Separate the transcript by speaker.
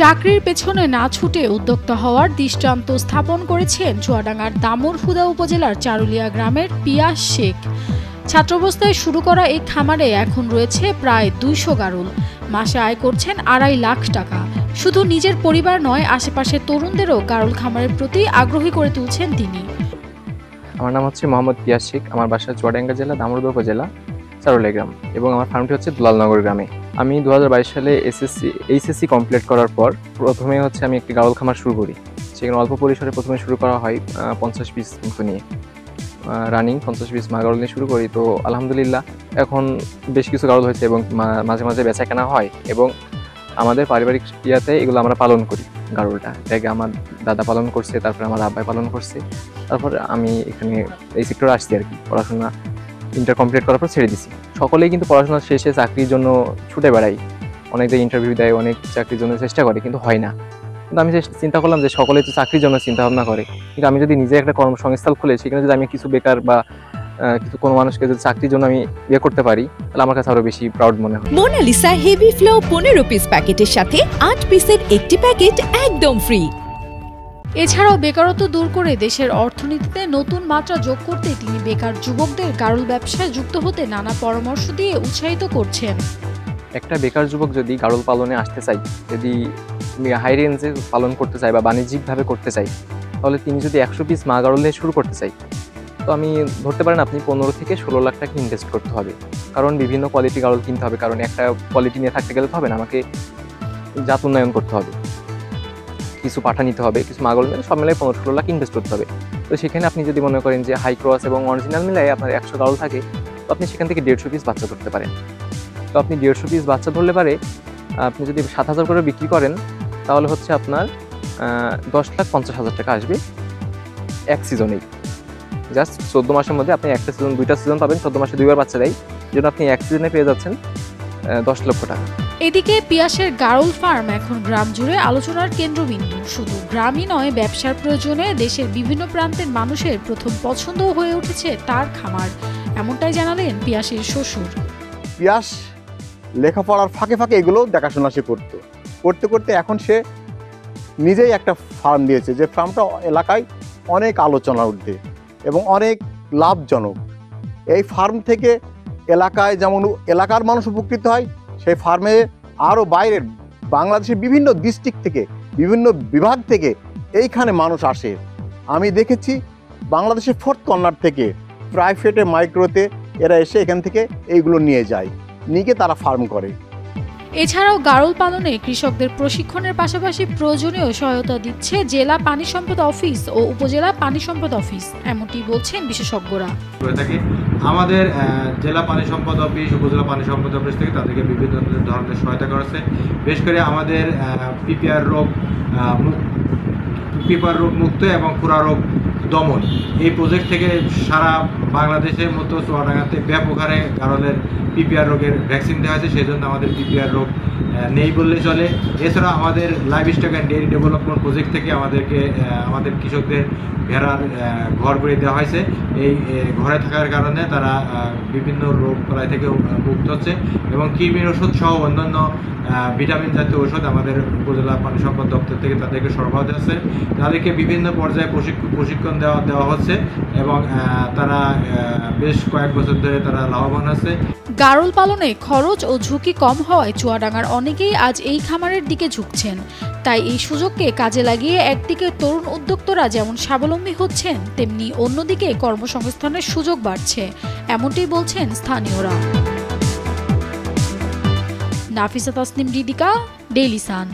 Speaker 1: চাকরির পেছনে না ছুটে উদ্যোক্তা হওয়ার দৃষ্টান্ত স্থাপন করেছেন চুয়াডাঙ্গার দামুড়হুদা উপজেলার চারুলিয়া গ্রামের পিয়াস শেখ। ছাত্রাবস্থায় শুরু করা এই খামারে এখন রয়েছে প্রায় ২০০ গারুল। মাসে আয় করছেন ২.৫ লাখ টাকা। শুধু নিজের পরিবার নয়, আশেপাশের তরুণদেরও গারুল খামারের প্রতি আগ্রহী করে তুলছেন তিনি।
Speaker 2: আমার নাম হচ্ছে মোহাম্মদ পিয়াস শেখ। আমার বাসা চুয়াডাঙ্গা জেলা দামুড়হুদা উপজেলা চারুলিয়া গ্রাম এবং আমার ফার্মটি হচ্ছে দুলালনগর গ্রামে। আমি ২০২২ সালে এইচএসসি কমপ্লিট করার পর প্রথমে হচ্ছে আমি একটি গারুল খামার শুরু করি। সেখানে অল্প পরিসরে প্রথমে শুরু করা হয় 50 পিস মতো নিয়ে, রানিং 50 পিস মা গারুল নিয়ে শুরু করি। তো আলহামদুলিল্লাহ এখন বেশ কিছু গারুল হয়েছে এবং মাঝে মাঝে বেচা কেনা হয় এবং আমাদের পারিবারিক ইয়াতে এগুলো আমরা পালন করি। গারুলটা এটাকে আমার দাদা পালন করছে, তারপরে আমার আব্বাই পালন করছে, তারপরে আমি এখানে এই সেক্টরে আসছি আর কি। পড়াশোনা ইন্টার কমপ্লিট করার পর ছেড়ে দিছি। সকলেই কিন্তু পড়াশোনা শেষে চাকরির জন্য ছুটে বেড়াই, অনেকদের ইন্টারভিউ দেয়, অনেক চাকরির জন্য চেষ্টা করে, কিন্তু হয় না। কিন্তু আমি চিন্তা করলাম যে সকলেই তো চাকরির জন্য চিন্তা ভাবনা করে, কিন্তু আমি যদি নিজে একটা কর্মসংস্থান খুলে সেখানে যদি আমি কিছু বেকার বা কিছু কোনো মানুষকে যদি চাকরির জন্য আমি ইয়ে করতে পারি, তাহলে আমার কাছে আরো বেশি প্রাউড মনে হয়।
Speaker 3: মোনালিসা হেভি ফ্লো 15 পিস প্যাকেটের সাথে 8 পিসের একটি প্যাকেট একদম ফ্রি।
Speaker 1: এছাড়াও বেকারত্ব দূর করে দেশের অর্থনীতিতে নতুন মাত্রা যোগ করতে তিনি বেকার যুবকদের গারুল ব্যবসায় যুক্ত হতে নানা পরামর্শ দিয়ে উৎসাহিত করছেন।
Speaker 2: একটা বেকার যুবক যদি গারুল পালনে আসতে চায়, যদি হাই রেঞ্জে পালন করতে চায় বা বাণিজ্যিকভাবে করতে চায়, তাহলে তিনি যদি 100 পিস মা গারুল নিয়ে শুরু করতে চায়, তো আমি ধরতে পারেন আপনি 15 থেকে 16 লাখ টাকা ইনভেস্ট করতে হবে। কারণ বিভিন্ন কোয়ালিটি গারুল কিনতে হবে, কারণ একটা কোয়ালিটি নিয়ে থাকতে গেলে তো হবে না, আমাকে জাত উন্নয়ন করতে হবে, কিছু পাঠা নিতে হবে, কিছু মা গারুল মিলে সব মিলাই 15-16 লাখ ইনভেস্ট করতে হবে। তো সেখানে আপনি যদি মনে করেন যে হাই ক্রস এবং অরিজিনাল মিলাই আপনার 100 গারুল থাকে, তো আপনি সেখান থেকে 150 পিস বাচ্চা করতে পারেন। তো আপনি 150 পিস বাচ্চা ধরলে পারে আপনি যদি 7,000 করে বিক্রি করেন, তাহলে হচ্ছে আপনার 10,50,000 টাকা আসবে এক সিজনেই। জাস্ট 14 মাসের মধ্যে আপনি একটা সিজন 2টা সিজন পাবেন। 14 মাসে 2বার বাচ্চা দেয়, যেটা আপনি এক সিজনে পেয়ে যাচ্ছেন 10 লক্ষ টাকা।
Speaker 1: এদিকে পিয়াসের গারুল ফার্ম এখন গ্রাম জুড়ে আলোচনার কেন্দ্রবিন্দু। শুধু গ্রামই নয়, ব্যবসার প্রয়োজনে দেশের বিভিন্ন প্রান্তের মানুষের প্রথম পছন্দ হয়ে উঠেছে তার খামার। এমনটাই জানালেন পিয়াসের শ্বশুর।
Speaker 4: পিয়াস লেখাপড়ার ফাঁকে ফাঁকে এগুলো দেখাশোনা সে করতে করতে এখন সে নিজেই একটা ফার্ম দিয়েছে, যে ফার্মটা এলাকায় অনেক আলোচনার ঊর্ধ্বে এবং অনেক লাভজনক। এই ফার্ম থেকে এলাকায় যেমন এলাকার মানুষ উপকৃত হয়, সেই ফার্মে আরও বাইরের বাংলাদেশের বিভিন্ন ডিস্ট্রিক্ট থেকে, বিভিন্ন বিভাগ থেকে এইখানে মানুষ আসে। আমি দেখেছি বাংলাদেশের 4th কর্নার থেকে প্রাইভেটে মাইক্রোতে এরা এসে এখান থেকে এইগুলো নিয়ে যায়, নিয়ে তারা ফার্ম করে।
Speaker 1: এছাড়াও গারুল পালনে কৃষকদের প্রশিক্ষণের পাশাপাশি প্রয়োজনীয় সহায়তা দিচ্ছে জেলা পানি সম্পদ অফিস ও উপজেলা পানি সম্পদ অফিস, এমনটি বলছেন বিশেষজ্ঞরা।
Speaker 5: আমাদের জেলা পানি সম্পদ অফিস, উপজেলা পানি সম্পদ অফিস থেকে তাদেরকে বিভিন্ন ধরনের সহায়তা করেছে। বিশেষ করে আমাদের পিপিআর রোগ মুক্ত এবং খুরা রোগ দমন এই প্রজেক্ট থেকে সারা বাংলাদেশের মতো চুয়াডাঙ্গাতে ব্যাপক হারে গারলের পিপিআর রোগের ভ্যাকসিন দেওয়া হয়েছে। সেই জন্য আমাদের পিপিআর রোগ নেই বললে চলে। এছাড়া আমাদের live stock and dairy development project থেকে আমাদের কৃষকদের ভেড়ার ঘর করে দেওয়া হয়েছে। এই ঘরে থাকার কারণে তারা বিভিন্ন রোগ বালাই থেকে মুক্ত হচ্ছে এবং কৃমির ওষুধ সহ অন্যান্য ভিটামিন জাতীয় ওষুধ আমাদের উপজেলা পানি সম্পদ দপ্তর থেকে তাদেরকে সরবরাহ দিচ্ছে। তাদেরকে বিভিন্ন পর্যায়ে প্রশিক্ষণ দেওয়া হচ্ছে এবং তারা বেশ কয়েক বছর ধরে তারা লাভবান আছে।
Speaker 1: গারুল পালনে খরচ ও ঝুঁকি কম হওয়ায় চুয়াডাঙ্গার অনেকেই আজ এই খামারের দিকে ঝুঁকছেন। তাই এই সুযোগকে কাজে লাগিয়ে একদিকে তরুণ উদ্যোক্তারা যেমন স্বাবলম্বী হচ্ছেন, তেমনি অন্যদিকে কর্মসংস্থানের সুযোগ বাড়ছে, এমনটি বলছেন স্থানীয়রা। Nafisa Tasnim Ridhika, Daily Sun.